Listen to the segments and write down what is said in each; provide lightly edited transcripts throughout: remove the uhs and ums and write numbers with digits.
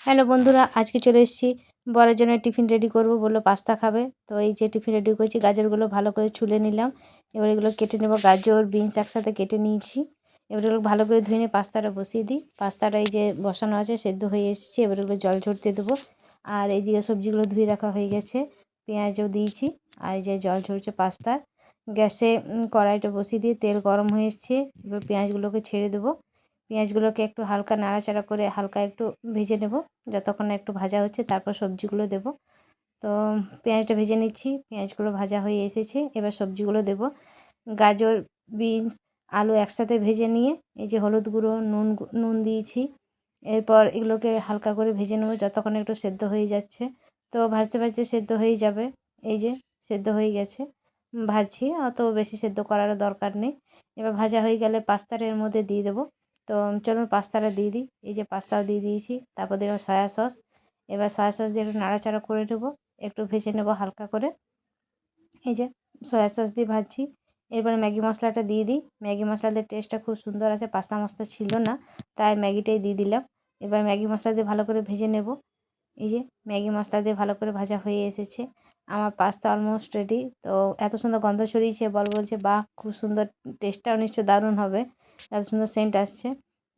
Hello বন্ধুরা, আজকে চলে এসেছি বরের জন্য টিফিন রেডি করব, বললো পাস্তা খাবে। তো এই যে টিফিন রেডি করেছি, গাজরগুলো ভালো করে ছুলে নিলাম। এবার এগুলো কেটে নেব, গাজর বিনস একসাথে কেটে নিয়েছি। এবার এগুলো ভালো করে ধুয়ে নিয়ে পাস্তাটা বসিয়ে দিই। পাস্তাটা এই যে বসানো আছে, সেদ্ধ হয়ে এসেছে। এবার এগুলো জল ঝরতে দেবো। আর এইদিকে সবজিগুলো ধুয়ে রাখা হয়ে গেছে, পেঁয়াজও দিয়েছি। আর এই যে জল ঝরছে পাস্তার। গ্যাসে কড়াইটা বসিয়ে দিয়ে তেল গরম হয়ে এসছে। এবার পেঁয়াজগুলোকে ছেড়ে দেবো। পেঁয়াজগুলোকে একটু হালকা নাড়াচাড়া করে হালকা একটু ভেজে নেব, যতক্ষণ না একটু ভাজা হচ্ছে। তারপর সবজিগুলো দেব। তো পেঁয়াজটা ভেজে নিচ্ছি, পেঁয়াজগুলো ভাজা হয়ে এসেছে। এবার সবজিগুলো দেব। গাজর বিনস আলু একসাথে ভেজে নিয়ে এই যে হলুদ গুঁড়ো নুন দিয়েছি। এরপর এগুলোকে হালকা করে ভেজে নেব যতক্ষণ একটু সেদ্ধ হয়ে যাচ্ছে। তো ভাজতে ভাজতে সেদ্ধ হয়ে যাবে। এই যে সেদ্ধ হয়ে গেছে, ভাজছি, অত বেশি সেদ্ধ করারও দরকার নেই। এবার ভাজা হয়ে গেলে পাস্তাটা এর মধ্যে দিয়ে দেবো। তো চলুন পাস্তাটা দিয়ে দিই। এই যে পাস্তাও দিয়ে দিয়েছি। তারপর দেবো সয়া সস। এবার সয়া সস দিয়ে একটু নাড়াচাড়া করে নেবো, একটু ভেজে নেবো হালকা করে। এই যে সয়া সস দিয়ে ভাজছি। এরপরে ম্যাগি মশলাটা দিয়ে দিই। ম্যাগি মশলা দিয়ে টেস্টটা খুব সুন্দর আছে, পাস্তা মশলা ছিল না, তাই ম্যাগিটাই দিয়ে দিলাম। এবার ম্যাগি মশলা দিয়ে ভালো করে ভেজে নেব। এই যে ম্যাগি মশলা দিয়ে ভালো করে ভাজা হয়ে এসেছে। আমার পাস্তা অলমোস্ট রেডি। তো এত সুন্দর গন্ধ ছড়িয়েছে, বলছে বাহ, খুব সুন্দর, টেস্টটাও নিশ্চয় দারুণ হবে, এত সুন্দর সেন্ট আসছে।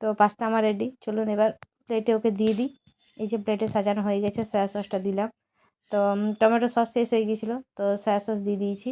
তো পাস্তা আমার রেডি। চলুন এবার প্লেটে ওকে দিয়ে দিই। এই যে প্লেটে সাজানো হয়ে গেছে, সয়া সসটা দিলাম। তো টমেটো সস শেষ হয়ে গিয়েছিলো, তো সয়া সস দিয়ে দিয়েছি।